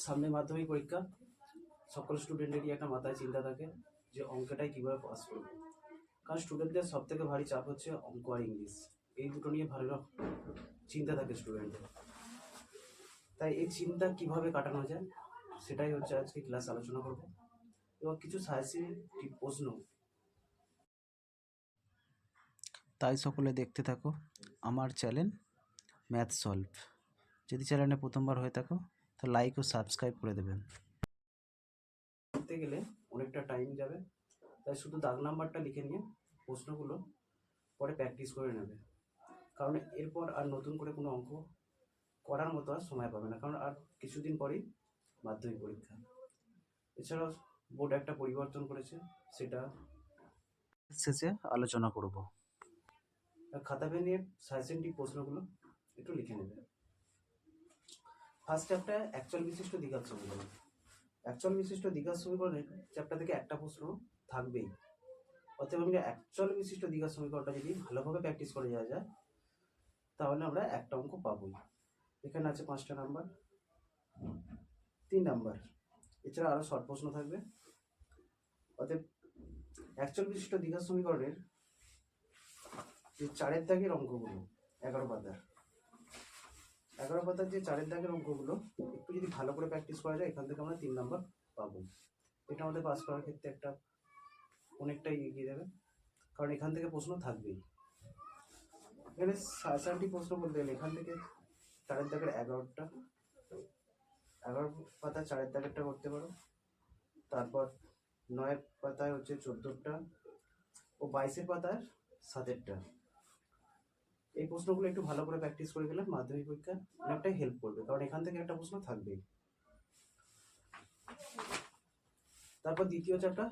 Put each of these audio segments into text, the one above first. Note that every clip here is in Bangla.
সামনে মাধ্যমিক পরীক্ষা, সকল স্টুডেন্টেরই একটা মাথায় চিন্তা থাকে যে অঙ্কটাই কীভাবে পাস করবে। কারণ স্টুডেন্টদের সব থেকে ভারী চাপ হচ্ছে অঙ্ক আর ইংলিশ, এই দুটো নিয়ে ভালো চিন্তা থাকে স্টুডেন্টের। তাই এই চিন্তা কিভাবে কাটানো যায় সেটাই হচ্ছে আজকে ক্লাস আলোচনা করব, এবং কিছু সাজেশন প্রশ্ন। তাই সকলে দেখতে থাকো আমার চ্যানেল ম্যাথ সলভ। যদি চ্যানেলে প্রথমবার হয়ে থাকো তো লাইক ও সাবস্ক্রাইব করে দেবেন। করতে গেলে অনেকটা টাইম যাবে, তাই শুধু দাগ নাম্বারটা লিখে নিয়ে প্রশ্নগুলো পরে প্র্যাকটিস করে নেবে। কারণ এরপর আর নতুন করে কোনো অঙ্ক করার মতো আর সময় পাবে না, কারণ আর কিছুদিন পরেই মাধ্যমিক পরীক্ষা। এছাড়াও বোর্ড একটা পরিবর্তন করেছে, সেটা শেষে আলোচনা করব। খাতা পেন নিয়ে সাজেশনটি প্রশ্নগুলো একটু লিখে নেবে। ফার্স্ট চ্যাপ্টার অ্যাকচুয়াল বিশিষ্ট দ্বিঘাত সমীকরণ। অ্যাকচুয়াল বিশিষ্ট দ্বিঘাত সমীকরণের চ্যাপ্টার থেকে একটা প্রশ্ন থাকবেই। অতএব আমরা অ্যাকচুয়াল বিশিষ্ট দ্বিঘাত সমীকরণটা যদি ভালোভাবে প্র্যাকটিস করে যাওয়া যায় তাহলে আমরা একটা অঙ্ক পাবোই। এখানে আছে 5টা নাম্বার, 3 নাম্বার, এছাড়া আরও শর্ট প্রশ্ন থাকবে। অতএব অ্যাকচুয়াল বিশিষ্ট দ্বিঘাত সমীকরণের যে 4 দাগের অঙ্কগুলো 11 পাতার যে 4 দাগের অঙ্কগুলো একটু যদি ভালো করে প্র্যাকটিস করা যায় এখান থেকে আমরা 3 নাম্বার পাবো। এটা আমাদের পাস করার ক্ষেত্রে একটা অনেকটাই এগিয়ে যাবে, কারণ এখান থেকে প্রশ্ন থাকবেই। এখানে 7টি প্রশ্ন বলতে গেলে এখান থেকে 4 দাগের 11 পাতা 4 দাগেরটা করতে পারো, তারপর 9 পাতায় হচ্ছে 14টা ও 22 পাতায় 7টা। এই প্রশ্নগুলো একটু ভালো করে প্র্যাকটিস করে গেলে মাধ্যমিক পরীক্ষা অনেকটাই হেল্প করবে, কারণ এখান থেকে একটা প্রশ্ন থাকবেই। তারপর দ্বিতীয় চ্যাপ্টার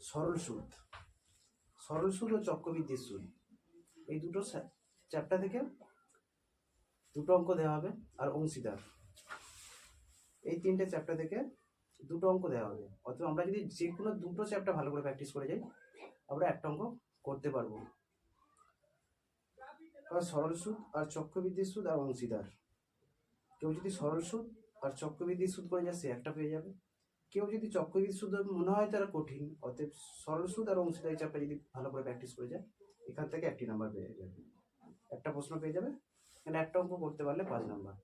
সরল সুদ। সরল সুদ ও চক্রবৃদ্ধির সুদ, এই দুটো চ্যাপ্টার থেকে দুটো অঙ্ক দেওয়া হবে। আর অংশীদার, এই 3টে চ্যাপ্টার থেকে দুটো অঙ্ক দেওয়া হবে। অথবা আমরা যদি যে কোনো দুটো চ্যাপ্টার ভালো করে প্র্যাকটিস করে যাই আমরা একটা অঙ্ক করতে পারবো। কারণ সরল সুদ আর চক্রবৃদ্ধির সুদ আর অংশীদার, কেউ যদি সরল সুদ আর চক্রবৃদ্ধির সুদ করে যায় সে একটা পেয়ে যাবে। কেউ যদি চক্রবৃদ্ধি সুদ মনে হয় তারা কঠিন, অতএব সরল সুদ আর অংশীদার চ্যাপ্টার যদি ভালো করে প্র্যাকটিস করে যায় এখান থেকে 1টি নাম্বার পেয়ে যাবে, একটা প্রশ্ন পেয়ে যাবে। মানে একটা অঙ্ক করতে পারলে 5 নাম্বার।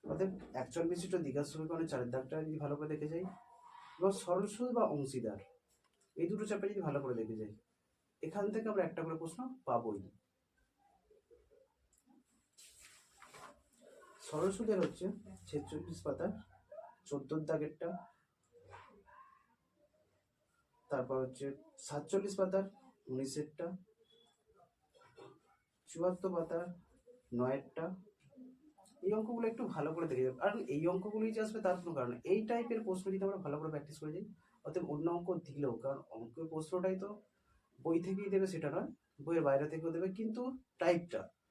অতএব অ্যাকচুয়াল বিশিষ্ট দ্বিঘাত সমীকরণের 4 দাগটা যদি ভালো করে দেখে যাই এবং সরল সুদ বা অংশীদার এই দুটো চ্যাপ্টার যদি ভালো করে দেখে যাই এখান থেকে আমরা একটা করে প্রশ্ন পাবোই। সরল সুদের হচ্ছে 46 পাতার 14 দাগেরটা, তারপর হচ্ছে 47 পাতার 19এরটা, 74 পাতার 9এরটা। এই অঙ্কগুলো একটু ভালো করে দেখে যাবে, কারণ এই অঙ্কগুলোই যে আসবে তার কোনো কারণ নেই। এই টাইপের প্রশ্ন যদি আমরা ভালো করে প্র্যাকটিস করে যাই অতএব অন্য অঙ্ক দিলেও, কারণ অঙ্কের প্রশ্নটাই তো বই থেকেই দেবে সেটা নয়, বইয়ের বাইরে থেকেও দেবে, কিন্তু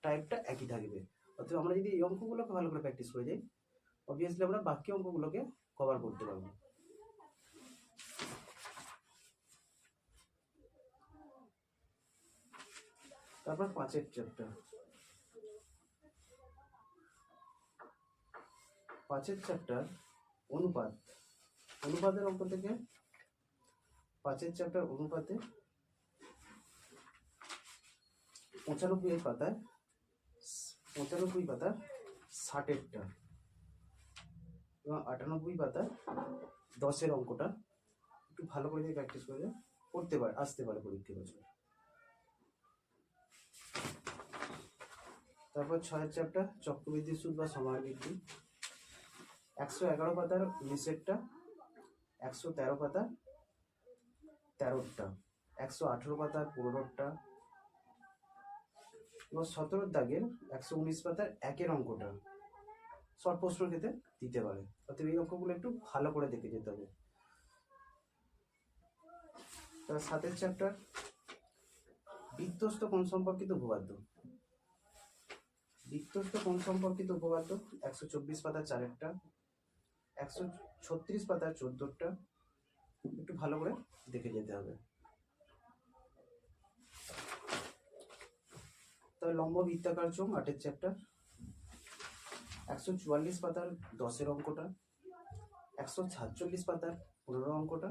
টাইপটা একই থাকবে। অতএব আমরা যদি এই অঙ্কগুলোকে ভালো করে প্র্যাকটিস করে যাই অবভিয়াসলি আমরা বাকি অঙ্কগুলোকে কভার করতে পারবো। তারপর 5 চ্যাপ্টার, 5 চ্যাপ্টার অনুপাতের অঙ্ক থেকে 5 চ্যাপ্টার অনুপাতে 95 পাতার 60টা এবং 98 পাতার 10-এর অঙ্কটা একটু ভালো করে প্র্যাকটিস করে করতে পারে আসতে পারে পরীক্ষা বছর। তারপর 6 চ্যাপ্টার চক্রবৃদ্ধির সুদ বা সময় বৃদ্ধি, 111 পাতার 19এরটা, 113 পাতার 13টা, 118 পাতার 15টা এবং 17 দাগের 119 পাতার 1-এর অঙ্কটা শর্ট প্রশ্নের ক্ষেত্রে দিতে পারে। অতএব এই অঙ্কগুলো একটু ভালো করে দেখে যেতে হবে। তার 7 চ্যাপ্টার বৃত্তস্থ কোণ সম্পর্কিত উপপাদ্য। বৃত্তস্থ কোণ সম্পর্কিত উপপাদ্য 124 পাতার 4-একটা, 136 পাতার 14টা একটু ভালো করে দেখে যেতে হবে। তবে লম্ব বৃত্তাকার চোঙ 8 চ্যাপ্টার, 144 পাতার 10-এর অঙ্কটা, 146 পাতার 15 অঙ্কটা,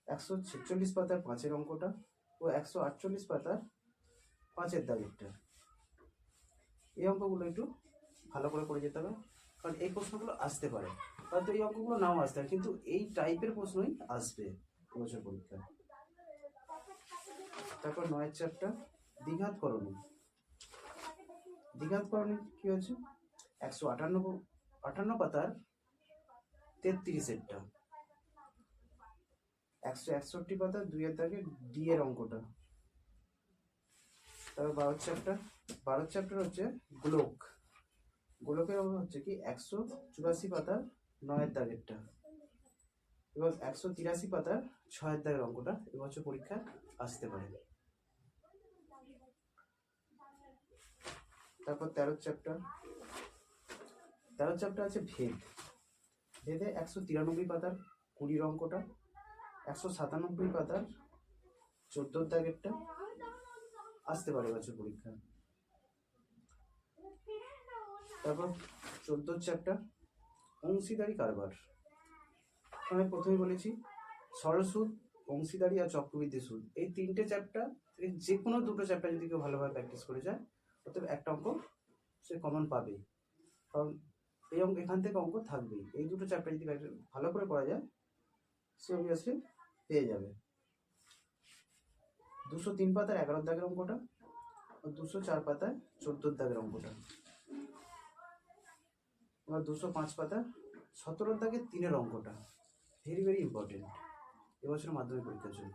146 পাতার 5-এর অঙ্কটা ও 148 পাতার 5-এর দাগেরটা। এই অঙ্কগুলো একটু ভালো করে যেতে হবে, কারণ এই প্রশ্নগুলো আসতে পারে, হয়তো এই অঙ্কগুলো নাও আসতে পারে, কিন্তু এই টাইপের প্রশ্নই আসবে এবছর পরীক্ষায়। তারপর 9-এর চ্যাপ্টার দ্বিঘাতকরণী। দ্বিঘাতকরণী কি হচ্ছে? 158 পাতার 33-এরটা, 161 পাতার 2-এর দাগে ডি এর অঙ্কটা। তারপর 12 চ্যাপ্টার হচ্ছে গোলক। গোলকের অঙ্ক হচ্ছে কি 184 পাতার 9-এর দাগেরটা এবং 183 পাতার 6-এর দাগের অঙ্কটা এবছর পরীক্ষায় আসতে পারে। তারপর 13 চ্যাপ্টার আছে ভেদ। ভেদে 193 পাতার 20-এর অঙ্কটা, 197 পাতার 14-এর দাগেরটা আসতে পারে এবছর পরীক্ষায়। তারপর 14 চ্যাপ্টার অংশীদারি কারবার। আমি প্রথমে বলেছি সরল সুদ, অংশীদারি আর চক্রবৃদ্ধি সুদ, এই 3টে চ্যাপ্টার যে কোনো 2টো চ্যাপ্টার যদি কেউ ভালোভাবে প্র্যাকটিস করে যায়, অর্থাৎ একটা অঙ্ক সে কমন পাবেই, কারণ এই অঙ্ক এখান থেকে অঙ্ক থাকবেই। এই 2টো চ্যাপ্টার যদি ভালো করে পড়া যায় সে অবভিয়াসলি পেয়ে যাবে। 203 পাতার 11-এর দাগের অঙ্কটা আর 204 পাতার 14-এর দাগের অঙ্কটা, এবার 205 পাতার 17-এর দাগের 3-এর অঙ্কটা ভেরি ইম্পর্টেন্ট এবছর মাধ্যমিক পরীক্ষার জন্য।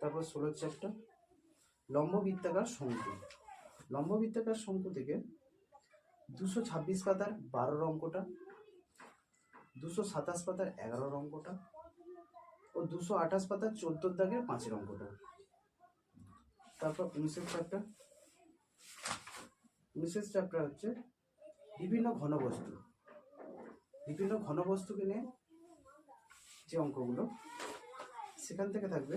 তারপর 16 চ্যাপ্টার লম্ব বৃত্তাকার শঙ্কু। লম্ব বৃত্তাকার শঙ্কু থেকে 226 পাতার 12-এর অঙ্কটা, 227 পাতার 11-এর অঙ্কটা ও 228 পাতার 14-এর দাগের 5-এর অঙ্কটা। তারপর 19 চ্যাপ্টার হচ্ছে বিভিন্ন ঘনবস্তুকে নিয়ে যে অঙ্কগুলো, সেখান থেকে থাকবে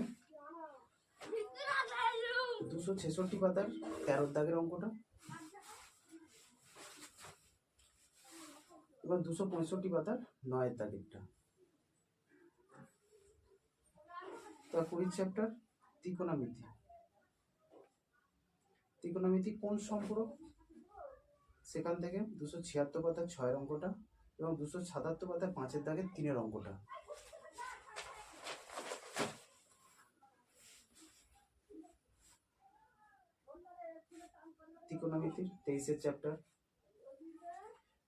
266 পাতার 13-এর দাগের অঙ্কটা এবং 265 পাতার 9-এর দাগেরটা। তার 20 চ্যাপ্টার ত্রিকোণমিতি কোন সম্পূরক, সেখান থেকে 276 পাতার 6-এর অঙ্কটা এবং 277 পাতার 5-এর দাগের 3-এর অঙ্কটা। ত্রিকোণমিতির 23 চ্যাপ্টার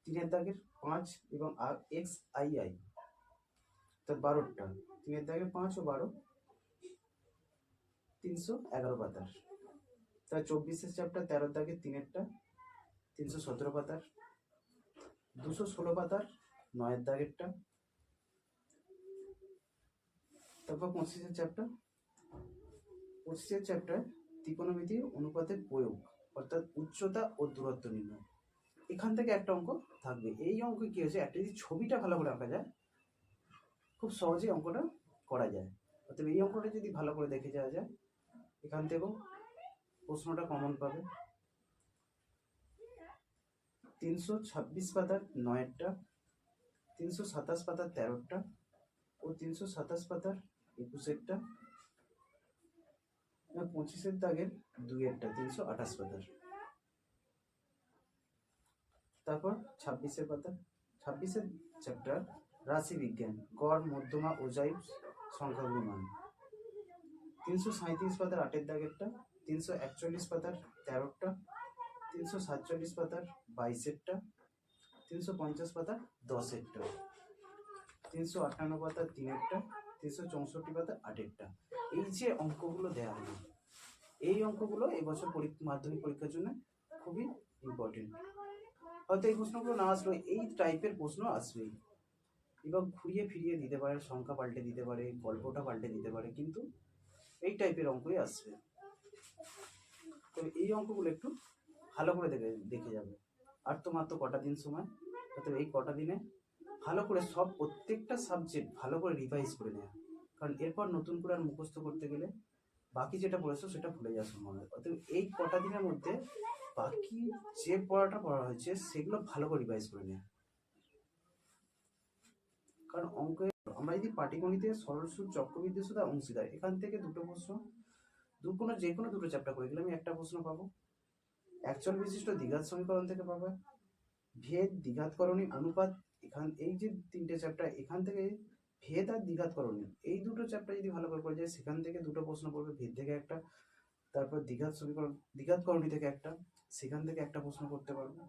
3-এর দাগের 5 এবং XII, তার 12টা, 3-এর দাগের 5 ও 12 311 পাতার। তার 24 চ্যাপ্টার 13-এর দাগের 3-এরটা 317 পাতার, 216 পাতার 9-এর দাগেরটা। তারপর 25 চ্যাপ্টার ত্রিকোণমিতির অনুপাতের প্রয়োগ, অর্থাৎ উচ্চতা ও দূরত্ব নির্ণয়। এখান থেকে একটা অঙ্ক থাকবে। এই অঙ্ক কি হচ্ছে, একটা যদি ছবিটা ভালো করে আঁকা যায় খুব সহজেই অঙ্কটা করা যায়। অর্থাৎ এই অঙ্কটা যদি ভালো করে দেখে যাওয়া যায়, এখান থেকেও প্রশ্নটা কমন পাবে। 326 পাতার 9-এরটা, 327 পাতার 13-টা ও 327 পাতার 21-এরটা এবং 25-এর দাগের 2-এরটা 328 পাতার। তারপর 26 চ্যাপ্টার রাশি বিজ্ঞান, গড়, মধ্যমা ও জৈব সংখ্যাগুলো মান। 337 পাতার 8-এর দাগেরটা, 341 পাতার 13-টা, 347 পাতার 22-এরটা, 350 পাতার 10-এরটা, 358 পাতার 3-এরটা, 364 পাতার 8-এরটা। এই যে অঙ্কগুলো দেওয়া হলো, এই অঙ্কগুলো এবছর মাধ্যমিক পরীক্ষার জন্য খুবই ইম্পর্টেন্ট। হয়তো এই প্রশ্নগুলো না আসলেও এই টাইপের প্রশ্ন আসবেই, এবং ঘুরিয়ে ফিরিয়ে দিতে পারে, সংখ্যা পাল্টে দিতে পারে, গল্পটা পাল্টে দিতে পারে, কিন্তু এই টাইপের অঙ্কই আসবে। তো এই অঙ্কগুলো একটু ভালো করে দেখে যাবে। আর তো মাত্র কটা দিন সময়, অর্থাৎ এই কটা দিনে ভালো করে প্রত্যেকটা সাবজেক্ট ভালো করে রিভাইজ করে নেওয়া, কারণ এরপর নতুন করে আর মুখস্থ করতে গেলে বাকি যেটা পড়েছো সেটা ভুলে যাওয়ার সম্ভাবনা। অতএব এই কটা দিনের মধ্যে বাকি যে পড়াটা পড়া হয়েছে সেগুলো ভালো করে রিভাইজ করে নেওয়া। কারণ অঙ্কে আমরা যদি পাটিগণিতে সরল সুদ, চক্রবৃদ্ধি সুদ আর অংশীদার এখান থেকে দুটো প্রশ্ন, যে কোনো দুটো চ্যাপ্টার করে গেলে আমি একটা প্রশ্ন পাবো। একচল বিশিষ্ট দ্বিঘাত সমীকরণ থেকে পাবে। ভেদ, দ্বিঘাতকরণী, অনুপাত, এই যে তিনটে চ্যাপ্টার, এখান থেকে ভেদ আর দ্বিঘাতকরণী এই দুটো চ্যাপ্টার যদি ভালো করে পড়ে যায় সেখান থেকে দুটো প্রশ্ন পড়বে। ভেদ থেকে একটা, তারপর দ্বিঘাতকরণী থেকে একটা, সেখান থেকে একটা প্রশ্ন করতে পারবো।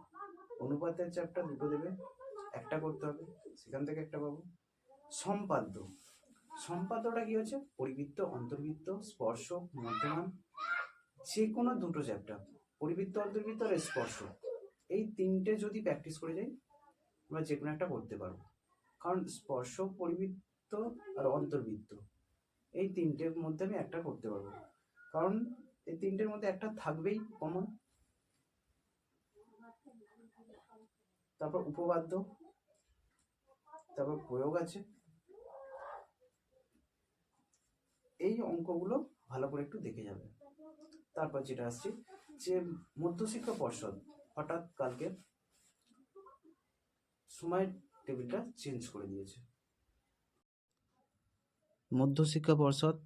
অনুপাতের চ্যাপ্টার দুটো দেবে, একটা করতে হবে, সেখান থেকে একটা পাবো। সম্পাদ্যটা কি হচ্ছে? পরিবৃত্ত, অন্তর্বৃত্ত, স্পর্শক, মধ্যমান, যে কোনো দুটো চ্যাপ্টার, পরিবৃত্ত, অন্তর্বৃত্ত আর স্পর্শক, এই তিনটে যদি প্র্যাকটিস করে যাই আমরা যে কোনো একটা করতে পারবো। কারণ স্পর্শক, পরিবৃত্ত আর অন্তর্বৃত্ত এই তিনটের মধ্যে আমি একটা করতে পারবো, কারণ এই তিনটের মধ্যে একটা থাকবেই কমন। তারপর উপপাদ্য, তারপর প্রয়োগ আছে। এই অঙ্কগুলো ভালো করে একটু দেখে যাবে। তারপর যেটা আসছে যে মধ্যশিক্ষা পর্ষদ হঠাৎ কালকে সময়ের টেবিলটা চেঞ্জ করে দিয়েছে। মধ্যশিক্ষা পর্ষদ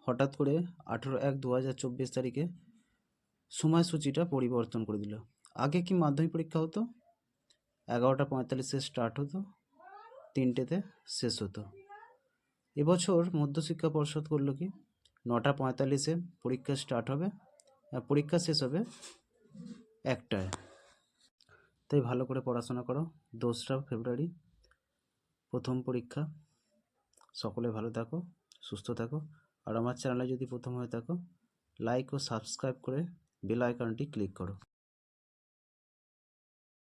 হঠাৎ করে 18/1/2024 তারিখে সময়সূচিটা পরিবর্তন করে দিল। আগে কি মাধ্যমিক পরীক্ষা হতো 11টা 45-এ স্টার্ট হতো, 3টেতে শেষ হতো। এবছর মধ্যশিক্ষা পর্ষদ করলো কি 9টা 45-এ পরীক্ষা স্টার্ট হবে আর পরীক্ষা শেষ হবে 1টায়। তাই ভালো করে পড়াশোনা করো। 2রা ফেব্রুয়ারি প্রথম পরীক্ষা। সকলে ভালো থাকো, সুস্থ থাকো। আর আমার চ্যানেলে যদি প্রথম হয়ে থাকো লাইক ও সাবস্ক্রাইব করে বেল আইকনটি ক্লিক করো।